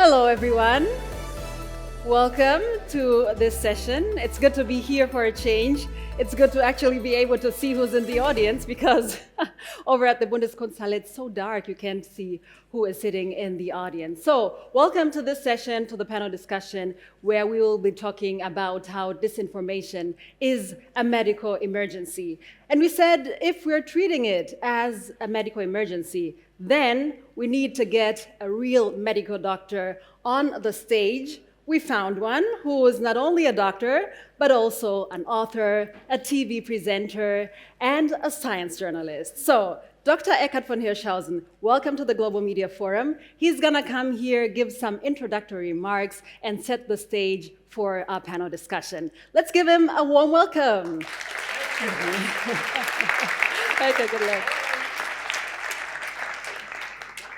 Hello, everyone. Welcome to this session. It's good to be here for a change. It's good to actually be able to see who's in the audience because over at the Bundeskunsthalle, it's so dark you can't see who is sitting in the audience. So welcome to this session, to the panel discussion, where we will be talking about how disinformation is a medical emergency. And we said if we're treating it as a medical emergency, then we need to get a real medical doctor on the stage. We found one who is not only a doctor, but also an author, a TV presenter, and a science journalist. So, Dr. Eckart von Hirschhausen, welcome to the Global Media Forum. He's gonna come here, give some introductory remarks, and set the stage for our panel discussion. Let's give him a warm welcome. Okay, good luck.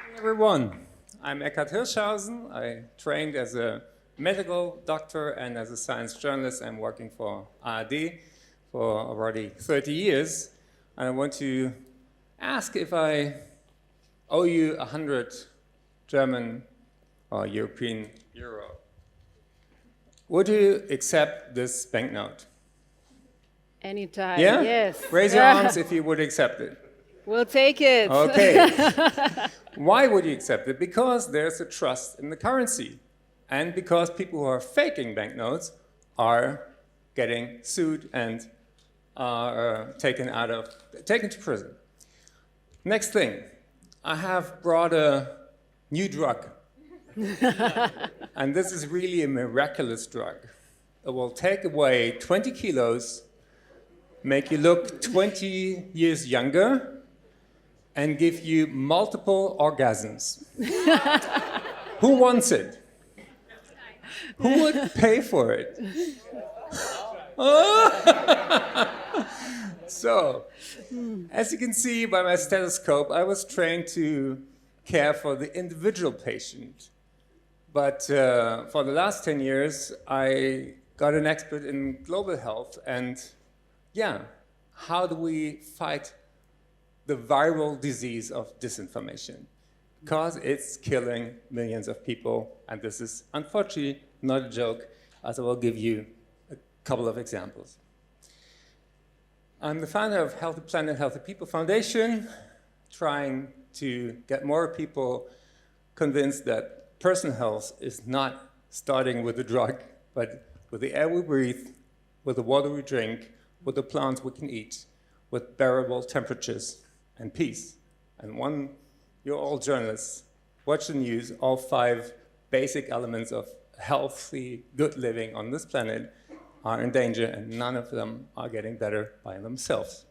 Hey everyone, I'm Eckart Hirschhausen. I trained as a medical doctor and as a science journalist. I'm working for Erde for already 30 years. And I want to ask if I owe you 100 German or European euro. Would you accept this banknote? Anytime, yeah? Yes. Raise your arms if you would accept it. We'll take it. Okay. Why would you accept it? Because there's a trust in the currency. And because people who are faking banknotes are getting sued and are taken to prison. Next thing, I have brought a new drug. And this is really a miraculous drug. It will take away 20 kilos, make you look 20 years younger, and give you multiple orgasms. Who wants it? Who would pay for it? So, as you can see by my stethoscope, I was trained to care for the individual patient. But for the last 10 years, I got an expert in global health. And yeah, how do we fight the viral disease of disinformation? Because it's killing millions of people. And this is, unfortunately, not a joke, as I will give you a couple of examples. I'm the founder of Healthy Planet, Healthy People Foundation, trying to get more people convinced that personal health is not starting with the drug, but with the air we breathe, with the water we drink, with the plants we can eat, with bearable temperatures and peace. And you're all journalists, watch the news, all 5 basic elements of healthy, good living on this planet are in danger, and none of them are getting better by themselves.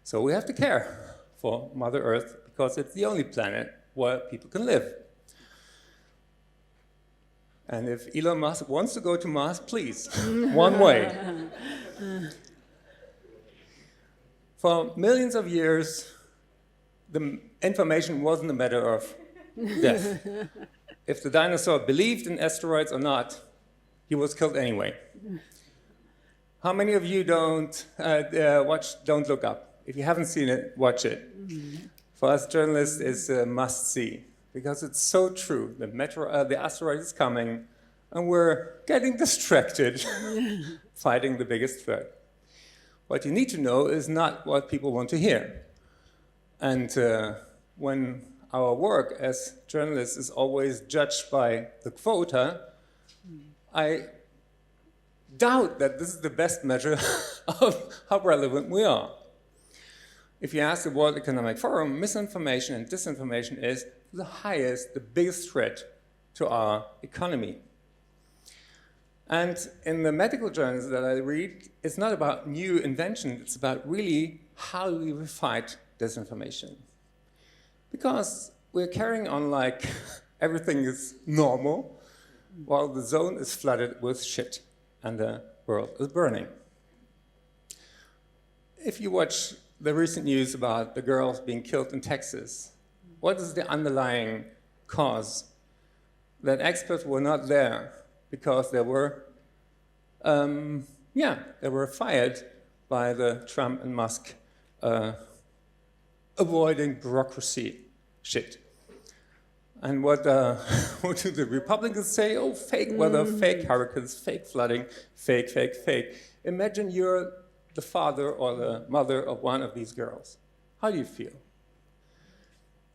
So we have to care for Mother Earth because it's the only planet where people can live. And if Elon Musk wants to go to Mars, please, one way. For millions of years, the information wasn't a matter of death. If the dinosaur believed in asteroids or not, he was killed anyway. How many of you don't Don't Look Up? If you haven't seen it, watch it. For us journalists, it's a must-see because it's so true. The asteroid is coming, and we're getting distracted fighting the biggest threat. What you need to know is not what people want to hear. And when our work as journalists is always judged by the quota, I doubt that this is the best measure of how relevant we are. If you ask the World Economic Forum, misinformation and disinformation is the biggest threat to our economy. And in the medical journals that I read, it's not about new invention, it's about really how do we fight disinformation. Because we're carrying on like everything is normal, while the zone is flooded with shit and the world is burning. If you watch the recent news about the girls being killed in Texas, what is the underlying cause? That experts were not there because they were fired by the Trump and Musk avoiding bureaucracy shit. And what do the Republicans say? Oh, fake weather, fake hurricanes, fake flooding, fake, fake, fake. Imagine you're the father or the mother of one of these girls. How do you feel?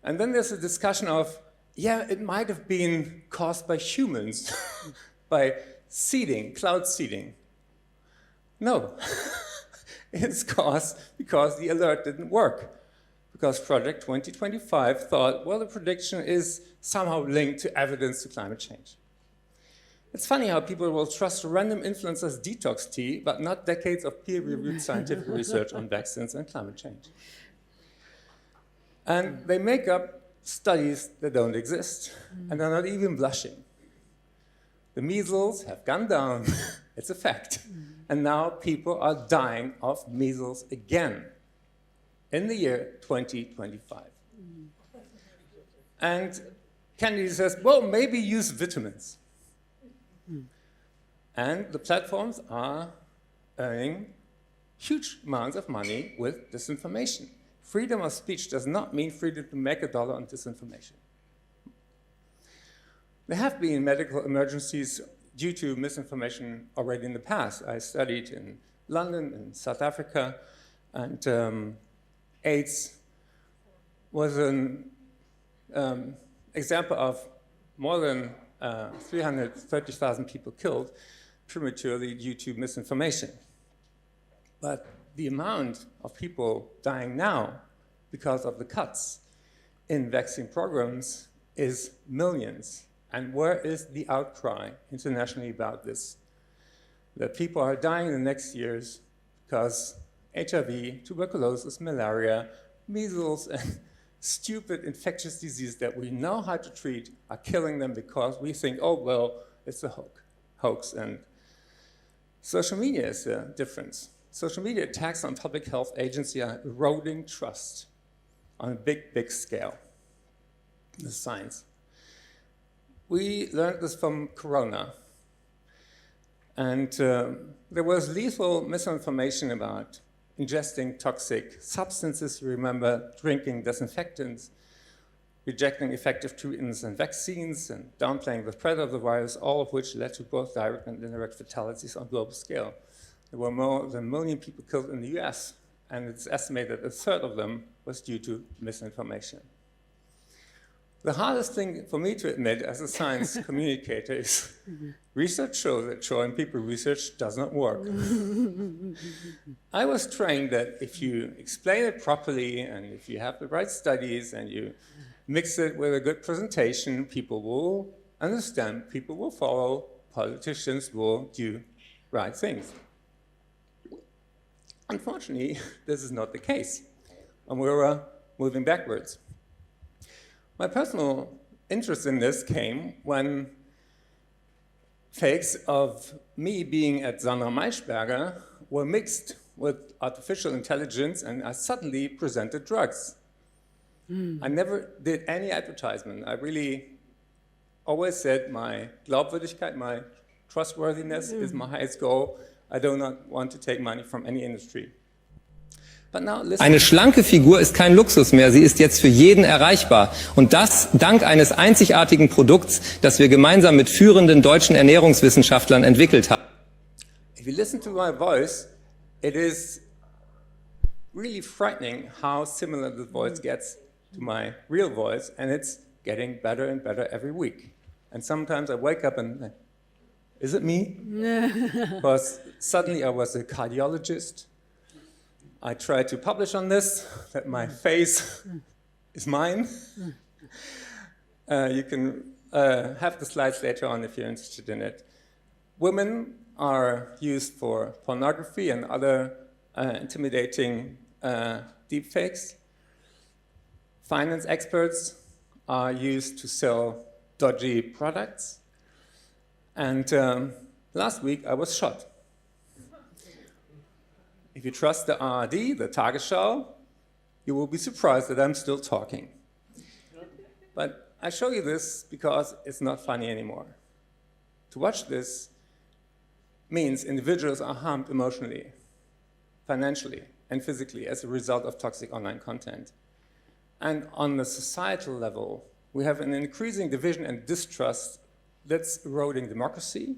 And then there's a discussion of, yeah, it might have been caused by humans, by seeding, cloud seeding. No, it's caused because the alert didn't work. Because Project 2025 thought, well, the prediction is somehow linked to evidence to climate change. It's funny how people will trust random influencers' detox tea, but not decades of peer-reviewed scientific research on vaccines and climate change. And they make up studies that don't exist, and are not even blushing. The measles have gone down, it's a fact. And now people are dying of measles again in the year 2025. And Kennedy says, well, maybe use vitamins. And the platforms are earning huge amounts of money with disinformation. Freedom of speech does not mean freedom to make $1 on disinformation. There have been medical emergencies due to misinformation already in the past. I studied in London and South Africa, and AIDS was an example of more than 330,000 people killed prematurely due to misinformation. But the amount of people dying now because of the cuts in vaccine programs is millions. And where is the outcry internationally about this? That people are dying in the next years because HIV, tuberculosis, malaria, measles, and stupid infectious disease that we know how to treat are killing them because we think, oh, well, it's a hoax. And social media is the difference. Social media attacks on public health agencies are eroding trust on a big, big scale. The science. We learned this from Corona. And there was lethal misinformation about ingesting toxic substances. You remember drinking disinfectants, rejecting effective treatments and vaccines, and downplaying the threat of the virus, all of which led to both direct and indirect fatalities on a global scale. There were more than 1 million people killed in the US, and it's estimated that a third of them was due to misinformation. The hardest thing for me to admit as a science communicator is research shows that showing people research does not work. I was trained that if you explain it properly and if you have the right studies and you mix it with a good presentation, people will understand, people will follow, politicians will do right things. Unfortunately, this is not the case, and we're moving backwards. My personal interest in this came when fakes of me being at Sandra Maischberger were mixed with artificial intelligence, and I suddenly presented drugs. I never did any advertisement. I really always said my Glaubwürdigkeit, my trustworthiness is my highest goal. I do not want to take money from any industry. Eine schlanke Figur ist kein Luxus mehr, sie ist jetzt für jeden erreichbar. Und das dank eines einzigartigen Produkts, das wir gemeinsam mit führenden deutschen Ernährungswissenschaftlern entwickelt haben. If you listen to my voice, it is really frightening how similar the voice gets to my real voice, and it's getting better and better every week. And sometimes I wake up and, is it me? Because suddenly I was a cardiologist. I tried to publish on this, that my face is mine. You can have the slides later on if you're interested in it. Women are used for pornography and other intimidating deepfakes. Finance experts are used to sell dodgy products. And last week I was shot. If you trust the ARD, the Tagesschau, you will be surprised that I'm still talking. But I show you this because it's not funny anymore. To watch this means individuals are harmed emotionally, financially, and physically as a result of toxic online content. And on the societal level, We have an increasing division and distrust that's eroding democracy.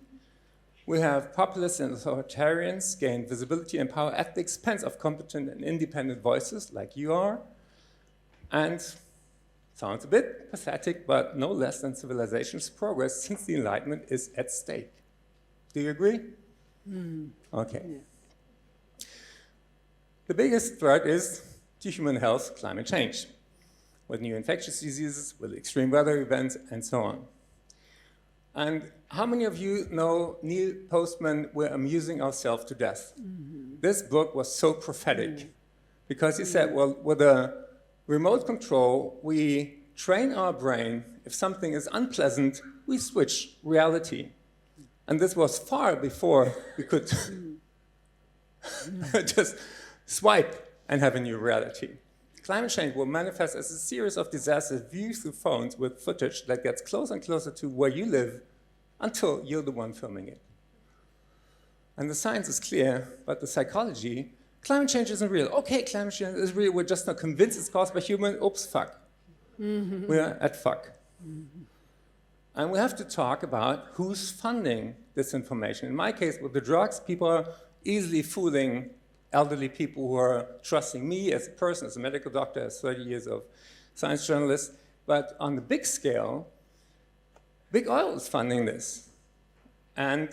We have populists and authoritarians gain visibility and power at the expense of competent and independent voices like you are. And sounds a bit pathetic, but no less than civilization's progress since the Enlightenment is at stake. Do you agree? Okay. Yeah. The biggest threat is to human health, climate change, with new infectious diseases, with extreme weather events, and so on. And how many of you know Neil Postman, We're Amusing Ourselves to Death? This book was so prophetic because he said, well, with a remote control, we train our brain. If something is unpleasant, we switch reality. And this was far before we could just swipe and have a new reality. Climate change will manifest as a series of disasters viewed through phones with footage that gets closer and closer to where you live until you're the one filming it. And the science is clear, but the psychology, climate change isn't real. Okay, climate change is real, we're just not convinced it's caused by human, oops, fuck. We're at fuck. And we have to talk about who's funding disinformation. In my case, with the drugs, people are easily fooling elderly people who are trusting me as a person, as a medical doctor, as 30 years of science journalist. But on the big scale, big oil is funding this. And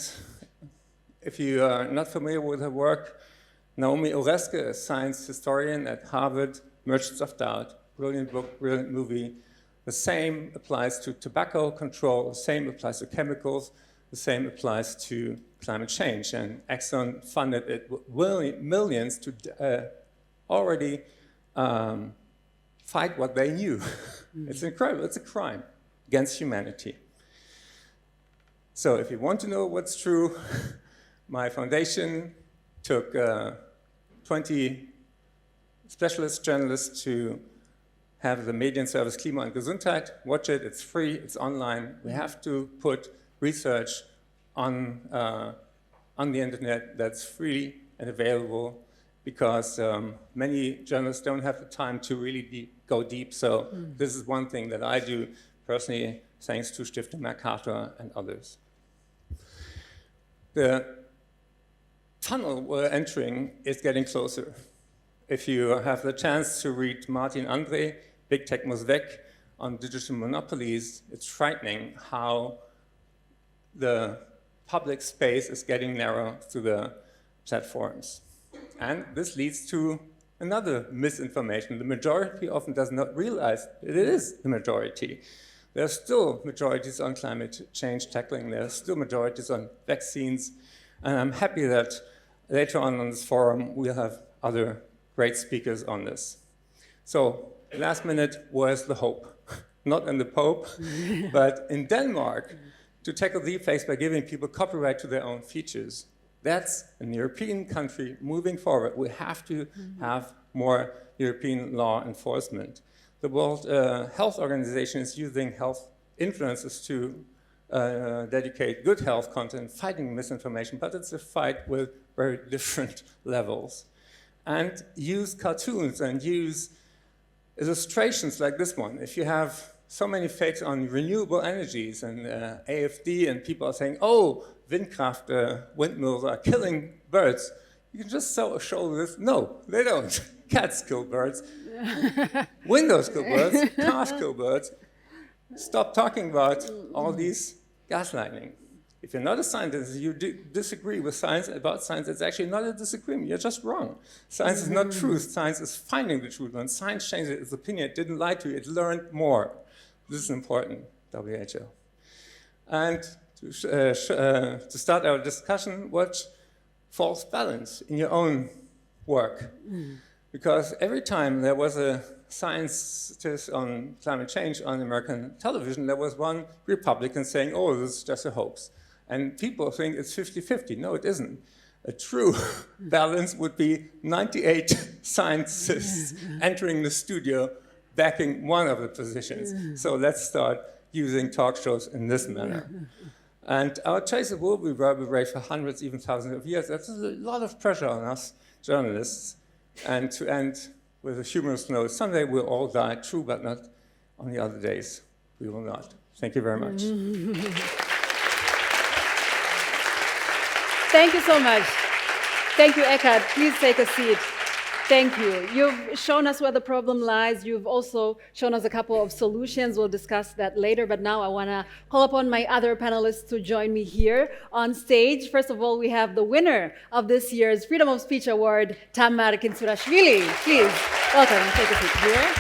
if you are not familiar with her work, Naomi Oreskes, a science historian at Harvard, Merchants of Doubt, brilliant book, brilliant movie. The same applies to tobacco control, the same applies to chemicals, the same applies to climate change. And Exxon funded it with millions to already fight what they knew. It's incredible, it's a crime against humanity. So if you want to know what's true, my foundation took 20 specialist journalists to have the Medien service Klima und Gesundheit. Watch it, it's free, it's online. We have to put research on the internet that's free and available because many journalists don't have the time to really go deep. So this is one thing that I do personally, thanks to Stiftung Mercator and others. The tunnel we're entering is getting closer. If you have the chance to read Martin Andre, Big Tech Muss Weg, on digital monopolies, it's frightening how the public space is getting narrow through the platforms. And this leads to another misinformation. The majority often does not realize it is the majority. There are still majorities on climate change tackling. There are still majorities on vaccines. And I'm happy that later on this forum, we'll have other great speakers on this. So, last minute, where's the hope? Not in the Pope, but in Denmark, to tackle deepfakes by giving people copyright to their own features. That's a European country moving forward. We have to have more European law enforcement. The World Health Organization is using health influencers to dedicate good health content, fighting misinformation, but it's a fight with very different levels. And use cartoons and use illustrations like this one. If you have so many fakes on renewable energies and AFD, and people are saying, oh, Windkraft windmills are killing birds, you can just show this. No, they don't. Cats kill birds. Windows kill birds. Cars kill birds. Stop talking about all these gaslighting. If you're not a scientist, you disagree with science about science, it's actually not a disagreement. You're just wrong. Science is not truth. Science is finding the truth. When science changed its opinion, it didn't lie to you. It learned more. This is important, WHO. And to start our discussion, watch false balance in your own work. Because every time there was a scientist on climate change on American television, there was one Republican saying, oh, this is just a hoax. And people think it's 50-50. No, it isn't. A true balance would be 98 scientists entering the studio backing one of the positions. So let's start using talk shows in this manner. And our traces will be reverberated for hundreds, even thousands of years. That's a lot of pressure on us journalists. And to end with a humorous note, someday we'll all die, true, but not on the other days. We will not. Thank you very much. Thank you so much. Thank you, Eckart. Please take a seat. Thank you. You've shown us where the problem lies. You've also shown us a couple of solutions. We'll discuss that later. But now I want to call upon my other panelists to join me here on stage. First of all, we have the winner of this year's Freedom of Speech Award, Tamar Kintsurashvili. Please, welcome. Take a seat here.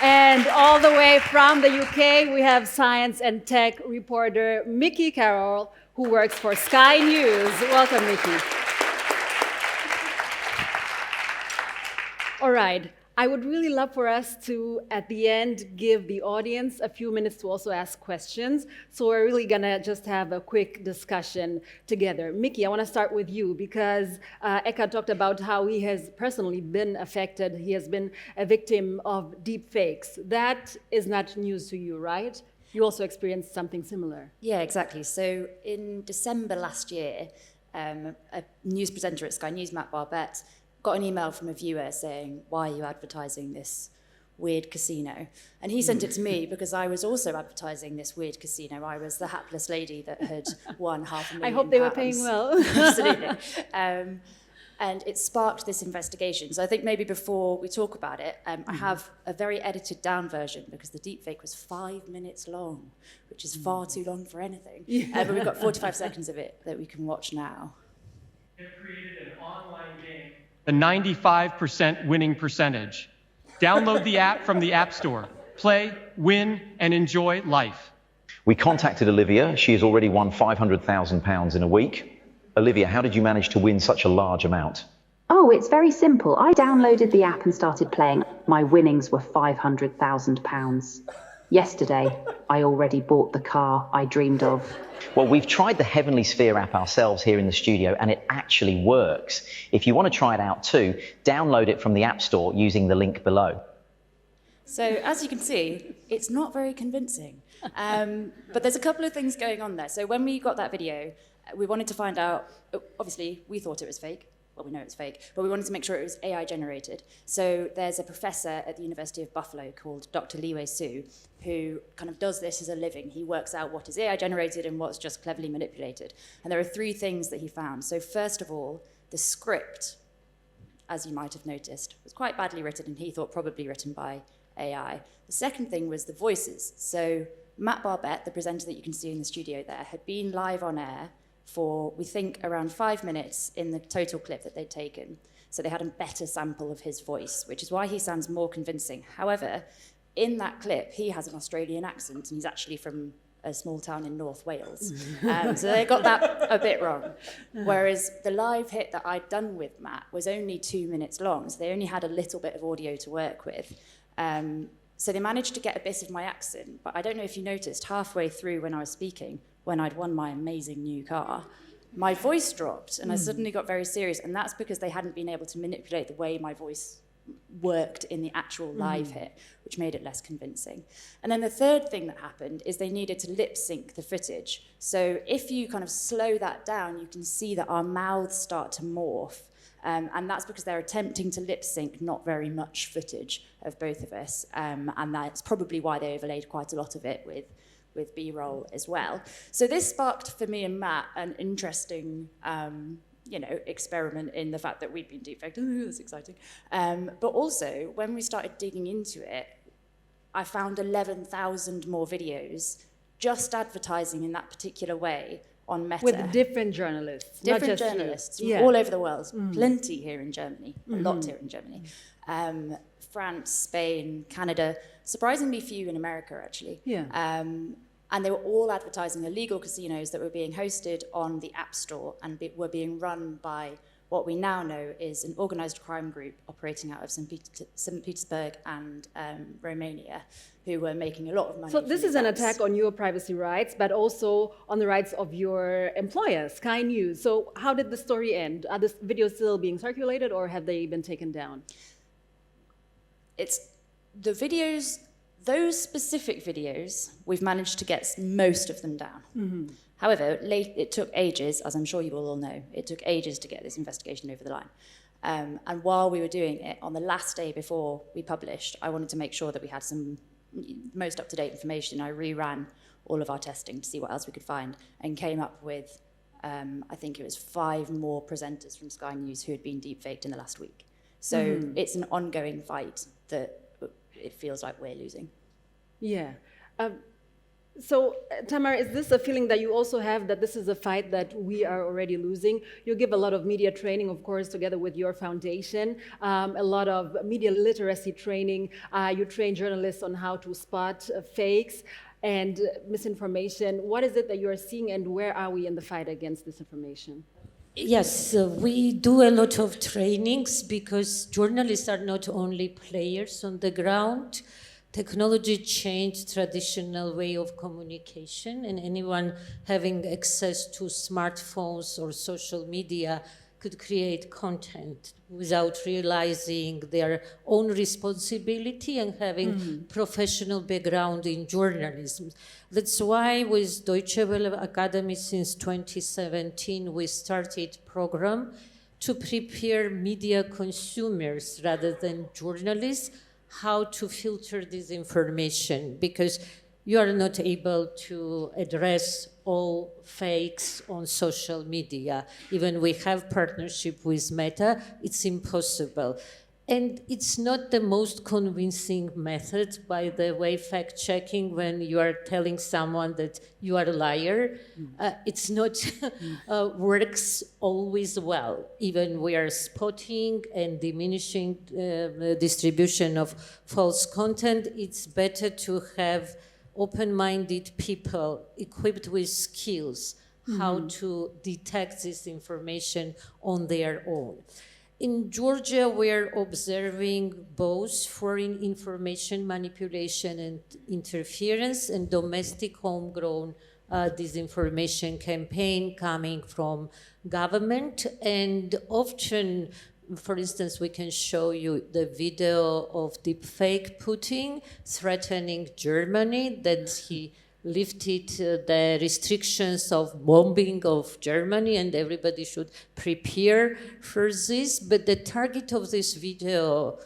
And all the way from the UK, we have science and tech reporter Mickey Carroll, who works for Sky News. Welcome, Mickey. All right. I would really love for us to, at the end, give the audience a few minutes to also ask questions. So we're really going to just have a quick discussion together. Mickey, I want to start with you because Eckart talked about how he has personally been affected. He has been a victim of deep fakes. That is not news to you, right? You also experienced something similar. Yeah, exactly. So in December last year, a news presenter at Sky News, Matt Barbette, got an email from a viewer saying, "Why are you advertising this weird casino?" And he sent it to me because I was also advertising this weird casino. I was the hapless lady that had won £500,000. I hope they were paying well. Absolutely. And it sparked this investigation. So I think maybe before we talk about it, I have a very edited down version because the deepfake was 5 minutes long, which is far too long for anything. But we've got 45 seconds of it that we can watch now. They've created an online game. The 95% winning percentage. Download the app from the App Store. Play, win, and enjoy life. We contacted Olivia. She has already won £500,000 in a week. Olivia, how did you manage to win such a large amount? Oh, it's very simple. I downloaded the app and started playing. My winnings were £500,000. Yesterday, I already bought the car I dreamed of. Well, we've tried the Heavenly Sphere app ourselves here in the studio, and it actually works. If you want to try it out too, download it from the App Store using the link below. So as you can see, it's not very convincing. But there's a couple of things going on there. So when we got that video, we wanted to find out, obviously, we thought it was fake. Well, we know it's fake, but we wanted to make sure it was AI generated. So there's a professor at the University of Buffalo called Dr. Liwei Su, who kind of does this as a living. He works out what is AI generated and what's just cleverly manipulated. And there are 3 things that he found. So first of all, the script, as you might have noticed, was quite badly written and he thought probably written by AI. The second thing was the voices. So Matt Barbette, the presenter that you can see in the studio there, had been live on air for, we think, around 5 minutes in the total clip that they'd taken. So they had a better sample of his voice, which is why he sounds more convincing. However, in that clip, he has an Australian accent, and he's actually from a small town in North Wales. So they got that a bit wrong. Whereas the live hit that I'd done with Matt was only 2 minutes long, so they only had a little bit of audio to work with. So they managed to get a bit of my accent, but I don't know if you noticed, halfway through when I was speaking, when I'd won my amazing new car, my voice dropped and I suddenly got very serious. And that's because they hadn't been able to manipulate the way my voice worked in the actual live hit, which made it less convincing. And then the third thing that happened is they needed to lip sync the footage. So if you kind of slow that down, you can see that our mouths start to morph. And that's because they're attempting to lip sync not very much footage of both of us. And that's probably why they overlaid quite a lot of it with B-roll as well. So this sparked for me and Matt an interesting experiment in the fact that we'd been deepfaked. Ooh, that's exciting. But also, when we started digging into it, I found 11,000 more videos just advertising in that particular way on Meta. With different journalists. Different journalists from all over the world. Plenty here in Germany. A lot here in Germany. France, Spain, Canada. Surprisingly few in America, actually. Yeah. And they were all advertising illegal casinos that were being hosted on the App Store and were being run by what we now know is an organized crime group operating out of St. Petersburg and Romania, who were making a lot of money. So this is an attack on your privacy rights, but also on the rights of your employer, Sky News. So how did the story end? Are the videos still being circulated or have they been taken down? It's the videos, those specific videos, we've managed to get most of them down. However, it took ages, as I'm sure you will all know, it took ages to get this investigation over the line. And while we were doing it, on the last day before we published, I wanted to make sure that we had some most up-to-date information. I reran all of our testing to see what else we could find and came up with, I think it was 5 more presenters from Sky News who had been deepfaked in the last week. So it's an ongoing fight that it feels like we're losing. Yeah. So, Tamar, is this a feeling that you also have, that this is a fight that we are already losing? You give a lot of media training, of course, together with your foundation, a lot of media literacy training. You train journalists on how to spot fakes and misinformation. What is it that you are seeing, and where are we in the fight against disinformation? Yes, we do a lot of trainings because journalists are not only players on the ground. Technology changed traditional way of communication, and anyone having access to smartphones or social media could create content without realizing their own responsibility and having professional background in journalism. That's why with Deutsche Welle Academy since 2017, we started a program to prepare media consumers rather than journalists how to filter this information, because you are not able to address all fakes on social media. Even we have partnership with Meta, it's impossible. And it's not the most convincing method, by the way, fact-checking when you are telling someone that you are a liar. It's not works always well. Even we are spotting and diminishing the distribution of false content. It's better to have open-minded people equipped with skills how to detect this information on their own. In Georgia, we're observing both foreign information manipulation and interference and domestic homegrown disinformation campaign coming from government. And often, for instance, we can show you the video of deepfake Putin threatening Germany, that he lifted the restrictions of bombing of Germany and everybody should prepare for this. But the target of this video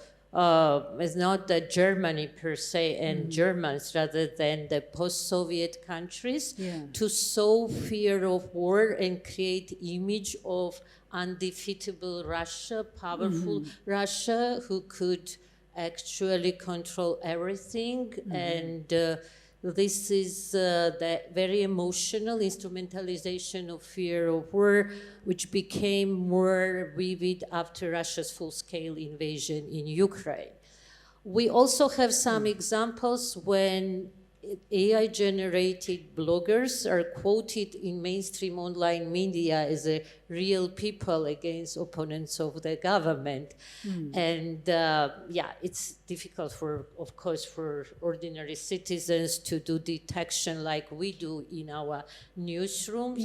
is not that Germany per se and Germans, rather than the post-Soviet countries, to sow fear of war and create image of undefeatable Russia, powerful Russia, who could actually control everything. And this is the very emotional instrumentalization of fear of war, which became more vivid after Russia's full-scale invasion in Ukraine. We also have some examples when AI-generated bloggers are quoted in mainstream online media as a real people against opponents of the government. And it's difficult of course, for ordinary citizens to do detection like we do in our newsrooms.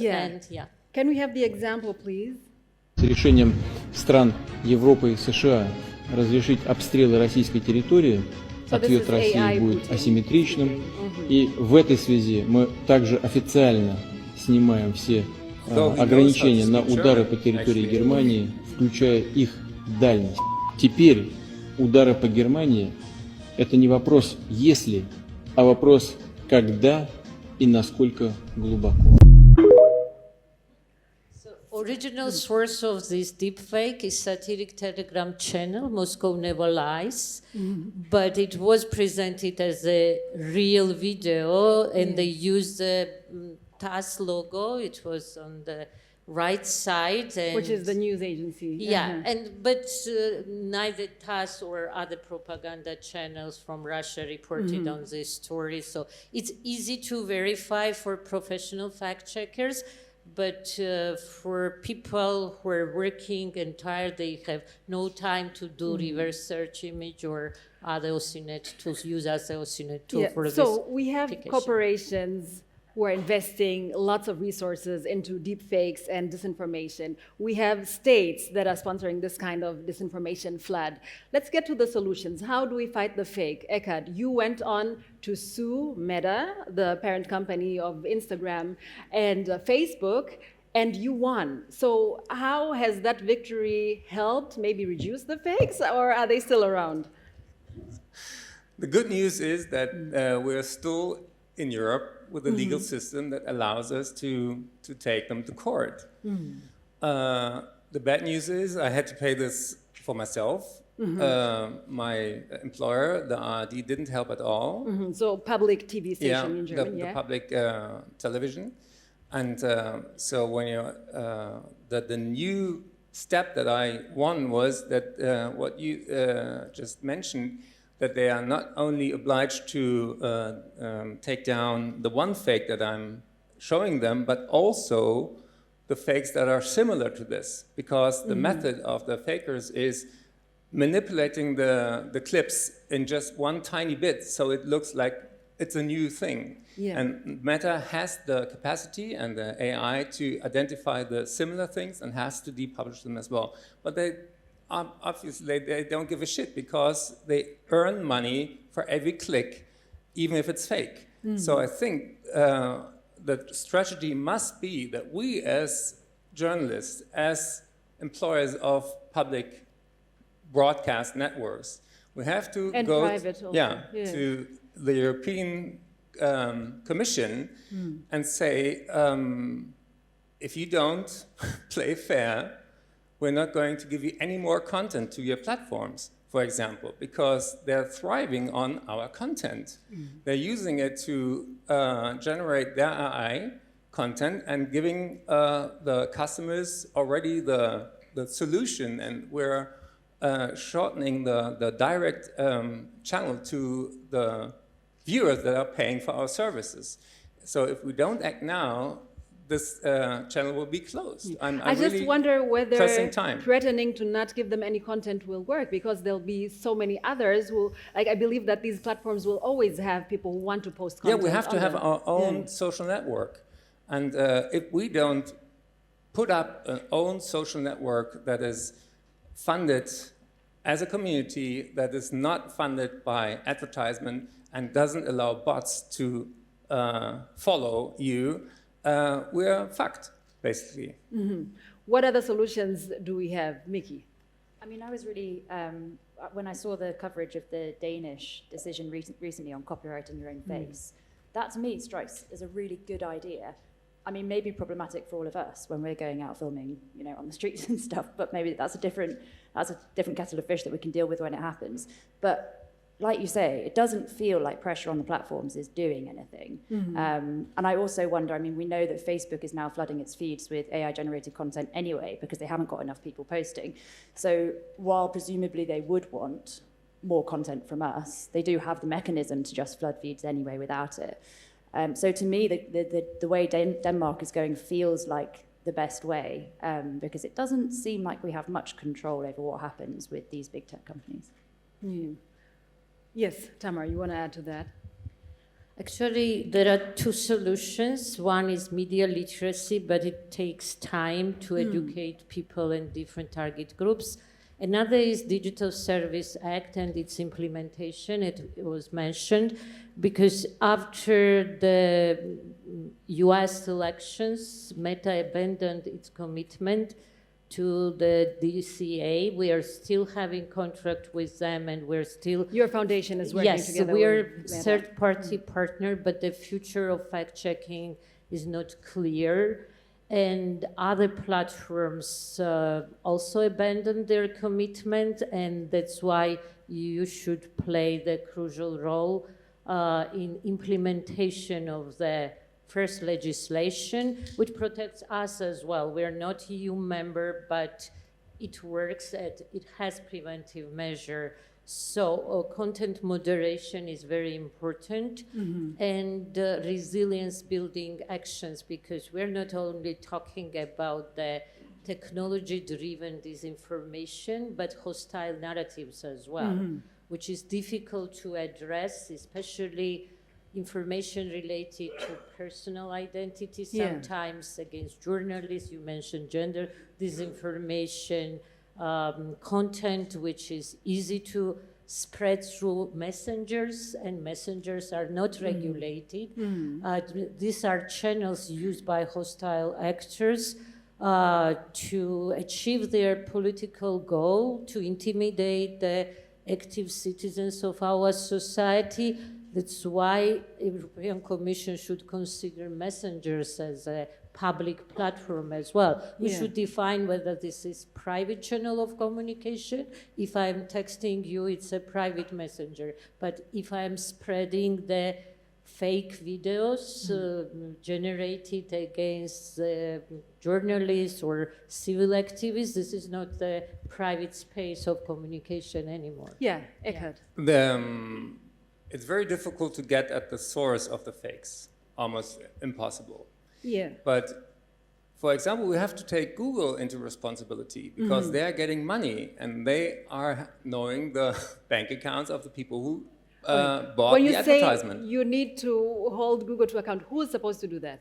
Can we have the example, please? С решением стран Европы и США разрешить обстрелы российской территории, ответ России будет асимметричным. И в этой связи мы также официально снимаем все ограничения на удары по территории Германии, включая их дальность. Теперь удары по Германии – это не вопрос «если», а вопрос «когда» и насколько глубоко. Original source of this deepfake is satiric Telegram channel, Moscow Never Lies, but it was presented as a real video, and they used the TASS logo. It was on the right side, and which is the news agency. But neither TASS or other propaganda channels from Russia reported on this story. So it's easy to verify for professional fact checkers. But for people who are working and tired, they have no time to do reverse search image or other OSINET tools, use as an OSINET tool for this. So we have corporations who are investing lots of resources into deepfakes and disinformation. We have states that are sponsoring this kind of disinformation flood. Let's get to the solutions. How do we fight the fake? Eckart, you went on to sue Meta, the parent company of Instagram and Facebook, and you won. So how has that victory helped maybe reduce the fakes, or are they still around? The good news is that we're still in Europe with a legal system that allows us to take them to court. The bad news is I had to pay this for myself. My employer, the ARD, didn't help at all. So public TV station in Germany, the public television. And so when the new step that I won was that what you just mentioned, that they are not only obliged to take down the one fake that I'm showing them, but also the fakes that are similar to this, because the method of the fakers is manipulating the clips in just one tiny bit, so it looks like it's a new thing. And Meta has the capacity and the AI to identify the similar things and has to depublish them as well. But they obviously they don't give a shit, because they earn money for every click, even if it's fake. So I think the strategy must be that we as journalists, as employers of public broadcast networks, we have to go to the European Commission and say, if you don't play fair, we're not going to give you any more content to your platforms, for example, because they're thriving on our content. They're using it to generate their AI content and giving the customers already the solution, and we're shortening the direct channel to the viewers that are paying for our services. So if we don't act now, this channel will be closed. I just really wonder whether time. threatening to not give them any content will work, because there'll be so many others who, like, I believe that these platforms will always have people who want to post content. Yeah, we have to have our own social network. And if we don't put up an own social network that is funded as a community, that is not funded by advertisement and doesn't allow bots to follow you, we're fucked, basically. What other solutions do we have, Mickey? I mean, I was really, when I saw the coverage of the Danish decision recently on copyrighting your own face, that to me strikes as a really good idea. I mean, maybe problematic for all of us when we're going out filming, you know, on the streets and stuff, but maybe that's a different kettle of fish that we can deal with when it happens. But like you say, it doesn't feel like pressure on the platforms is doing anything. And I also wonder, I mean, we know that Facebook is now flooding its feeds with AI-generated content anyway, because they haven't got enough people posting. So while presumably they would want more content from us, they do have the mechanism to just flood feeds anyway without it. So to me, the way Denmark is going feels like the best way, because it doesn't seem like we have much control over what happens with these big tech companies. Yes, Tamar, you want to add to that? Actually, there are two solutions. One is media literacy, but it takes time to educate people in different target groups. Another is Digital Service Act and its implementation. It was mentioned because after the US elections, Meta abandoned its commitment to the DCA. We are still having contract with them, and we're still... Your foundation is working together we are with Meta. Third-party partner, but the future of fact-checking is not clear. And other platforms also abandoned their commitment, and that's why you should play the crucial role in implementation of the first legislation, which protects us as well. We're not EU member, but it works, it has preventive measure. So content moderation is very important, and resilience building actions, because we're not only talking about the technology-driven disinformation, but hostile narratives as well, which is difficult to address, especially information related to personal identity, sometimes against journalists. You mentioned gender disinformation, content which is easy to spread through messengers, and messengers are not regulated. These are channels used by hostile actors to achieve their political goal, to intimidate the active citizens of our society. That's why the European Commission should consider messengers as a public platform as well. We should define whether this is private channel of communication. If I'm texting you, it's a private messenger. But if I'm spreading the fake videos generated against journalists or civil activists, this is not the private space of communication anymore. Yeah, Eckart. It's very difficult to get at the source of the fakes, almost impossible. Yeah. But for example, we have to take Google into responsibility because they are getting money and they are knowing the bank accounts of the people who bought when the advertisement. Say you need to hold Google to account, who is supposed to do that?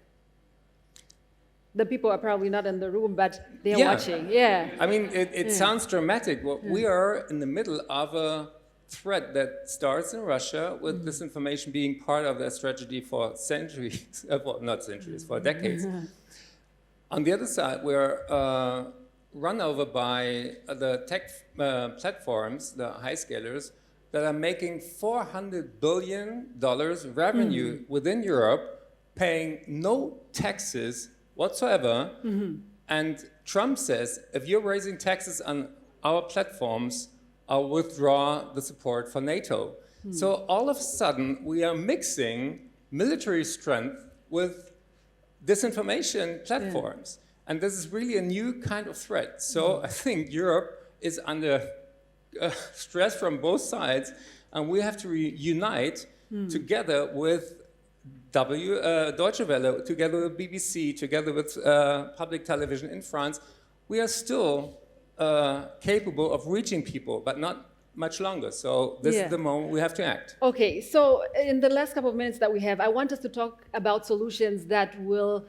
The people are probably not in the room, but they're watching. Yeah. I mean, it sounds dramatic. Well, we are in the middle of a threat that starts in Russia with disinformation being part of their strategy for centuries, well, not centuries, for decades. On the other side, we're run over by the tech platforms, the high scalers, that are making $400 billion revenue within Europe, paying no taxes whatsoever. And Trump says, if you're raising taxes on our platforms, I'll withdraw the support for NATO. So all of a sudden, we are mixing military strength with disinformation platforms. And this is really a new kind of threat. So I think Europe is under stress from both sides, and we have to unite together with Deutsche Welle, together with BBC, together with public television in France. We are still capable of reaching people, but not much longer. So this is the moment we have to act. Okay, so in the last couple of minutes that we have, I want us to talk about solutions that will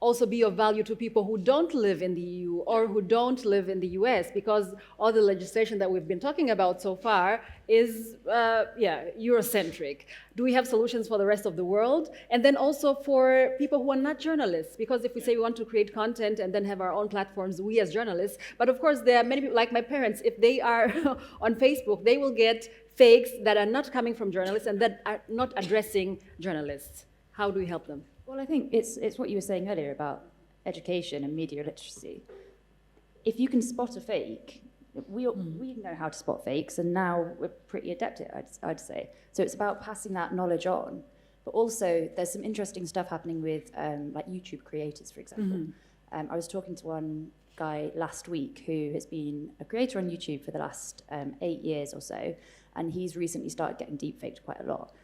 also be of value to people who don't live in the EU or who don't live in the US, because all the legislation that we've been talking about so far is, Eurocentric. Do we have solutions for the rest of the world? And then also for people who are not journalists, because if we say we want to create content and then have our own platforms, we as journalists, but of course there are many people, like my parents, if they are on Facebook, they will get fakes that are not coming from journalists and that are not addressing journalists. How do we help them? Well, I think it's what you were saying earlier about education and media literacy. If you can spot a fake, we know how to spot fakes, and now we're pretty adept at it, I'd say. So it's about passing that knowledge on. But also, there's some interesting stuff happening with like YouTube creators, for example. I was talking to one guy last week who has been a creator on YouTube for the last 8 years or so, and he's recently started getting deepfaked quite a lot,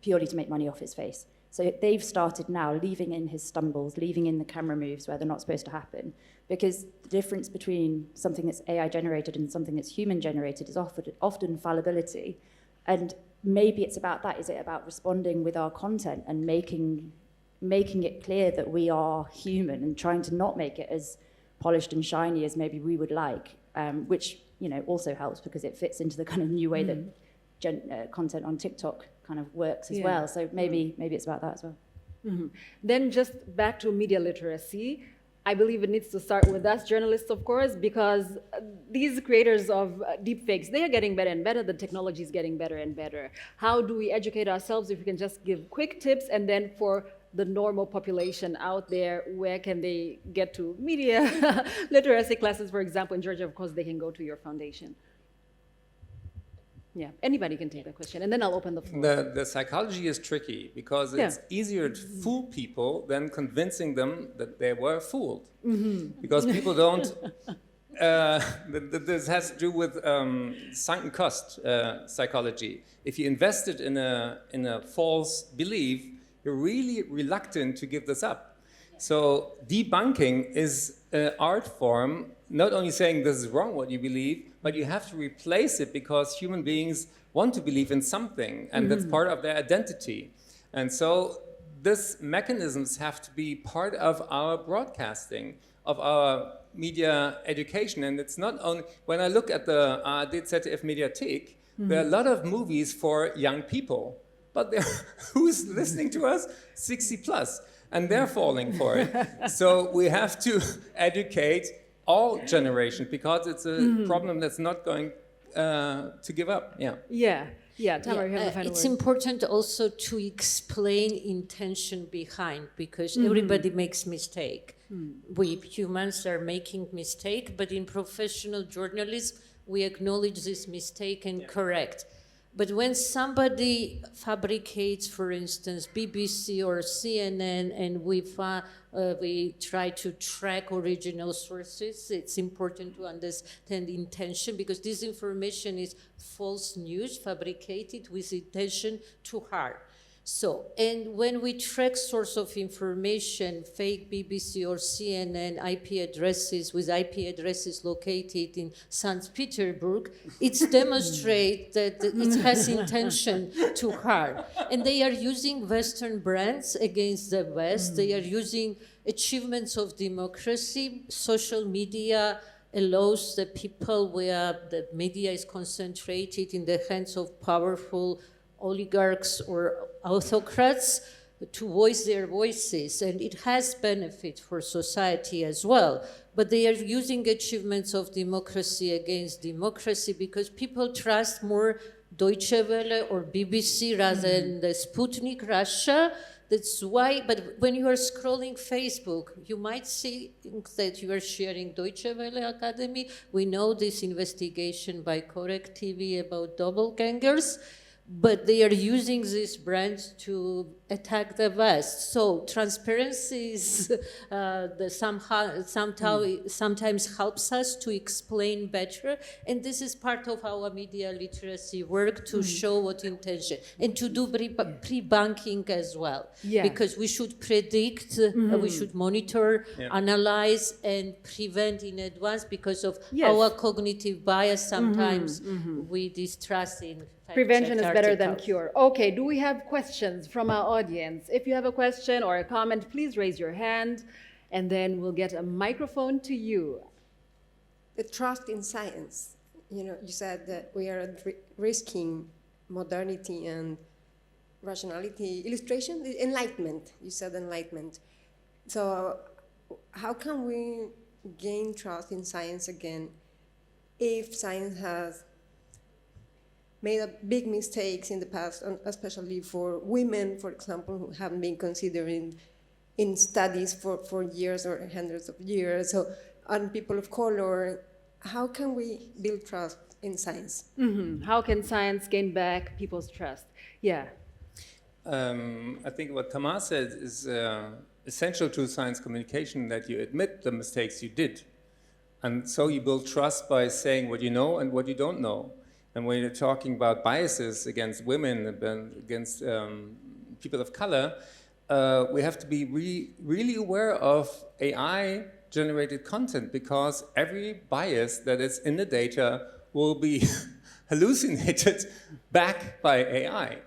purely to make money off his face. So they've started now leaving in his stumbles, leaving in the camera moves where they're not supposed to happen, because the difference between something that's AI generated and something that's human generated is often fallibility. And maybe it's about that. Is it about responding with our content and making it clear that we are human and trying to not make it as polished and shiny as maybe we would like, which also helps because it fits into the kind of new way that content on TikTok kind of works as well. So maybe it's about that as well. Then just back to media literacy. I believe it needs to start with us journalists, of course, because these creators of deepfakes, they are getting better and better. The technology is getting better and better. How do we educate ourselves? If we can just give quick tips, and then for the normal population out there, where can they get to media literacy classes? For example, in Georgia, of course, they can go to your foundation. Yeah, anybody can take a question, and then I'll open the floor. The psychology is tricky because it's easier to fool people than convincing them that they were fooled. Because people don't. This has to do with sunken cost psychology. If you invested in a false belief, you're really reluctant to give this up. So debunking is an art form, not only saying this is wrong what you believe, but you have to replace it because human beings want to believe in something, and that's part of their identity. And so these mechanisms have to be part of our broadcasting, of our media education. And it's not only, when I look at the ARD ZDF Mediathek, There are a lot of movies for young people, but who's listening to us? 60 plus, and they're falling for it. So we have to educate all generations because it's a problem that's not going to give up. Yeah, Tamar, you have the final It's word. important also to explain intention behind, because everybody makes mistake. We humans are making mistake, but in professional journalism, we acknowledge this mistake and correct. But when somebody fabricates, for instance, BBC or CNN, and we try to track original sources, it's important to understand intention, because disinformation is false news fabricated with intention to harm. So, and when we track source of information, fake BBC or CNN IP addresses with IP addresses located in St. Petersburg, it's demonstrate that it has intention to harm. And they are using Western brands against the West. They are using achievements of democracy. Social media allows the people where the media is concentrated in the hands of powerful oligarchs or autocrats to voice their voices, and it has benefit for society as well. But they are using achievements of democracy against democracy because people trust more Deutsche Welle or BBC rather than the Sputnik Russia. That's why, but when you are scrolling Facebook, you might see that you are sharing Deutsche Welle Academy. We know this investigation by Correct TV about doppelgangers, but they are using these brands to attack the West. So transparency is sometimes helps us to explain better, and this is part of our media literacy work to show what intention, and to do pre-banking as well, because we should predict, we should monitor, analyze, and prevent in advance because of our cognitive bias. Sometimes we distrust in prevention is better than cure. Okay, do we have questions from our audience? If you have a question or a comment, please raise your hand, and then we'll get a microphone to you. The trust in science. You know, you said that we are risking modernity and rationality. Illustration, enlightenment. You said enlightenment. So how can we gain trust in science again if science has made big mistakes in the past, especially for women, for example, who haven't been considered in studies for years or hundreds of years, so, and people of color? How can we build trust in science? How can science gain back people's trust? Yeah. I think what Tamar said is essential to science communication, that you admit the mistakes you did. And so you build trust by saying what you know and what you don't know. And when you're talking about biases against women, against people of color, we have to be really aware of AI-generated content, because every bias that is in the data will be hallucinated back by AI.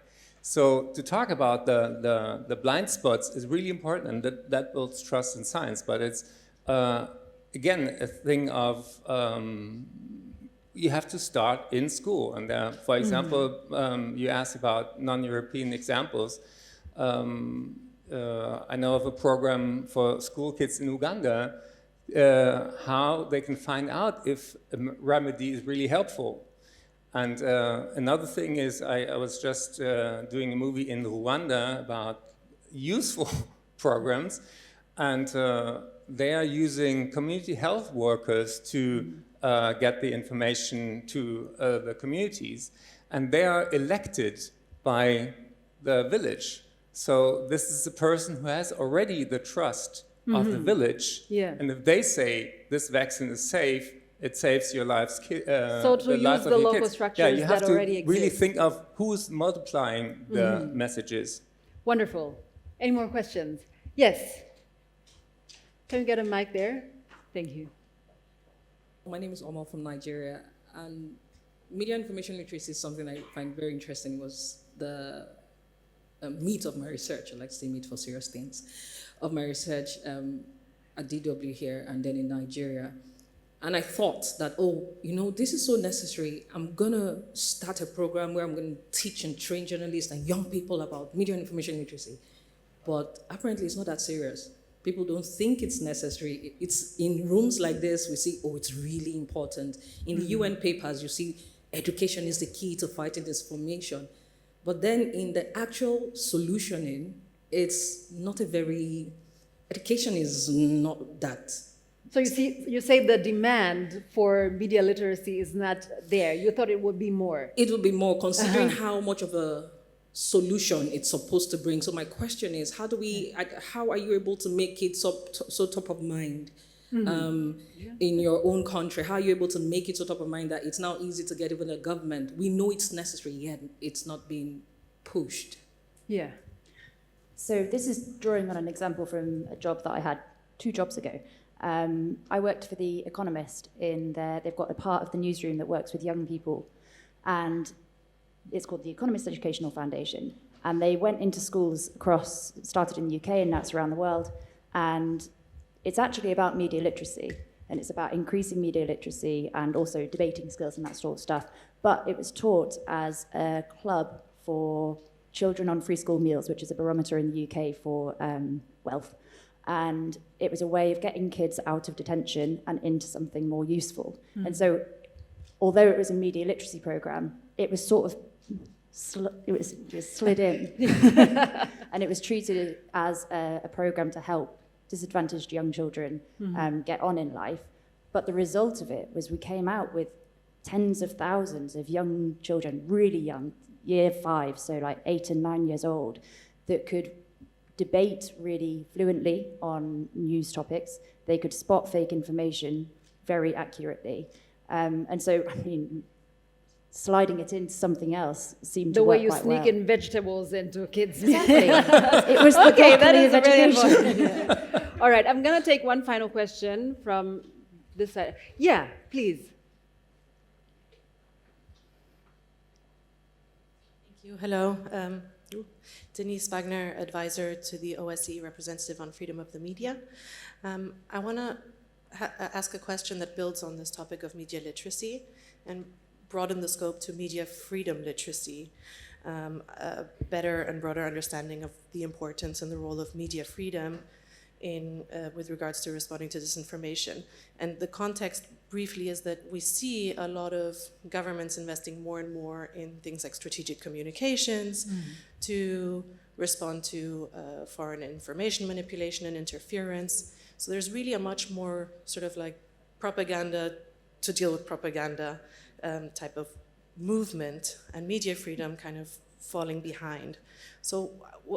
So to talk about the blind spots is really important, and that builds trust in science. But it's, again, a thing of you have to start in school. And for example, you asked about non-European examples. I know of a program for school kids in Uganda, how they can find out if a remedy is really helpful. And another thing is, I was just doing a movie in Rwanda about useful programs, and they are using community health workers to get the information to the communities, and they are elected by the village. So this is a person who has already the trust of the village, and if they say this vaccine is safe, it saves your lives. So to use the local structures you have that to already exist. really think of who's multiplying the messages. Wonderful. Any more questions? Yes. Can we get a mic there? Thank you. My name is Omar from Nigeria, and media information literacy is something I find very interesting. Was the meat of my research. I like to say meat for serious things. Of my research at DW here and then in Nigeria. And I thought that, oh, you know, this is so necessary. I'm going to start a program where I'm going to teach and train journalists and young people about media and information literacy. But apparently it's not that serious. People don't think it's necessary. It's in rooms like this, we see, oh, it's really important. In the UN papers, you see education is the key to fighting disinformation. But then in the actual solutioning, it's not a very, education is not that. So you say the demand for media literacy is not there. You thought it would be more. It would be more, considering how much of a solution it's supposed to bring. So my question is, how are you able to make it so top of mind in your own country? How are you able to make it so top of mind that it's now easy to get even a government? We know it's necessary, yet it's not being pushed. Yeah. So this is drawing on an example from a job that I had 2 jobs ago. I worked for The Economist they've got a part of the newsroom that works with young people, and it's called the Economist Educational Foundation. And they went into schools started in the UK and now it's around the world, and it's actually about media literacy, and it's about increasing media literacy and also debating skills and that sort of stuff. But it was taught as a club for children on free school meals, which is a barometer in the UK for wealth. And it was a way of getting kids out of detention and into something more useful. And so, although it was a media literacy program, it was sort of it was slid in, and it was treated as a program to help disadvantaged young children get on in life. But the result of it was we came out with tens of thousands of young children, really young, year 5, so like 8 and 9 years old, that could debate really fluently on news topics. They could spot fake information very accurately. And so, I mean, sliding it into something else seemed to work quite well. The way you sneak in vegetables into kids' Exactly. It was the that is of really education. important. All right, I'm going to take one final question from this side. Yeah, please. Thank you. Hello. Denise Wagner, advisor to the OSCE representative on freedom of the media. I want to ask a question that builds on this topic of media literacy and broaden the scope to media freedom literacy, a better and broader understanding of the importance and the role of media freedom with regards to responding to disinformation. And the context briefly is that we see a lot of governments investing more and more in things like strategic communications to respond to foreign information manipulation and interference. So there's really a much more sort of like propaganda to deal with propaganda type of movement, and media freedom kind of falling behind. So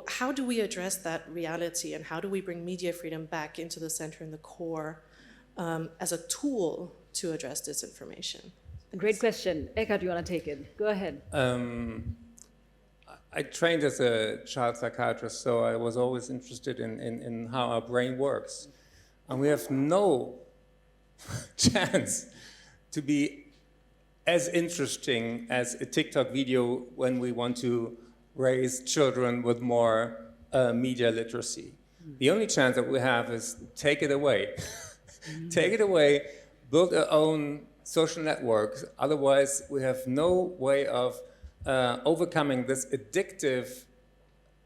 how do we address that reality, and how do we bring media freedom back into the center and the core as a tool to address disinformation? Great question. Eckart, you want to take it? Go ahead. I trained as a child psychiatrist, so I was always interested in how our brain works. And we have no chance to be as interesting as a TikTok video when we want to raise children with more media literacy. The only chance that we have is take it away. Take it away, build our own social networks. Otherwise, we have no way of overcoming this addictive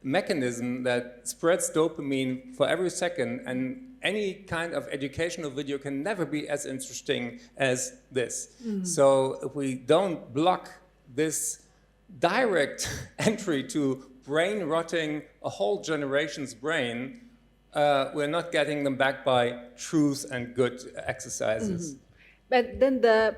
mechanism that spreads dopamine for every second, and any kind of educational video can never be as interesting as this. So if we don't block this direct entry to brain rotting a whole generation's brain, we're not getting them back by truth and good exercises. But then the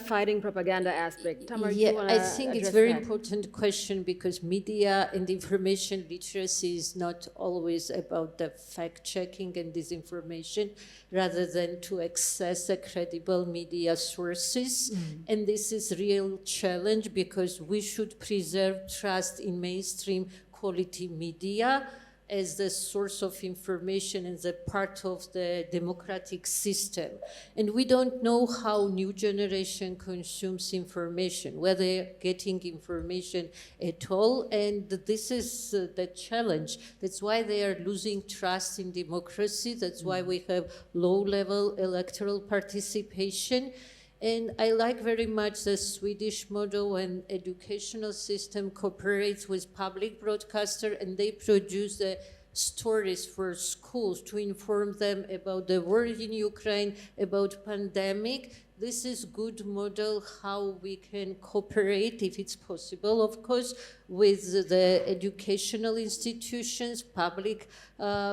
fighting propaganda aspect. Tamar, yeah, you want to I think it's a very that? important question, because media and information literacy is not always about the fact-checking and disinformation, rather than to access a credible media sources. And this is a real challenge, because we should preserve trust in mainstream quality media, as the source of information and the part of the democratic system. And we don't know how new generation consumes information, whether they're getting information at all. And this is the challenge. That's why they are losing trust in democracy. That's why we have low-level electoral participation. And I like very much the Swedish model when educational system cooperates with public broadcaster and they produce the stories for schools to inform them about the war in Ukraine, about pandemic. This is good model how we can cooperate, if it's possible, of course, with the educational institutions, public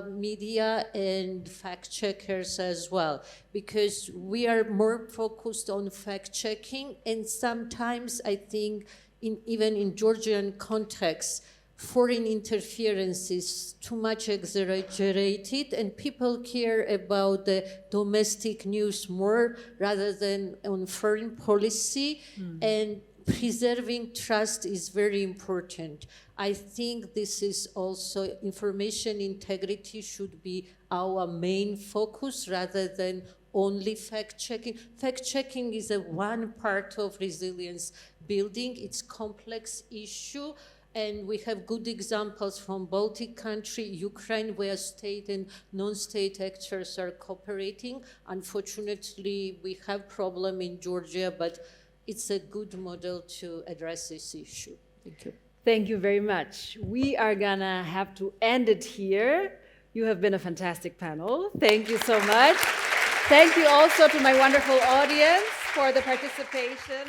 media, and fact checkers as well. Because we are more focused on fact checking, and sometimes I think even in Georgian context, foreign interference is too much exaggerated and people care about the domestic news more rather than on foreign policy. And preserving trust is very important. I think this is also information integrity should be our main focus rather than only fact-checking. Fact-checking is a one part of resilience building. It's a complex issue. And we have good examples from Baltic country, Ukraine, where state and non-state actors are cooperating. Unfortunately, we have problem in Georgia, but it's a good model to address this issue. Thank you. Thank you very much. We are gonna have to end it here. You have been a fantastic panel. Thank you so much. Thank you also to my wonderful audience for the participation.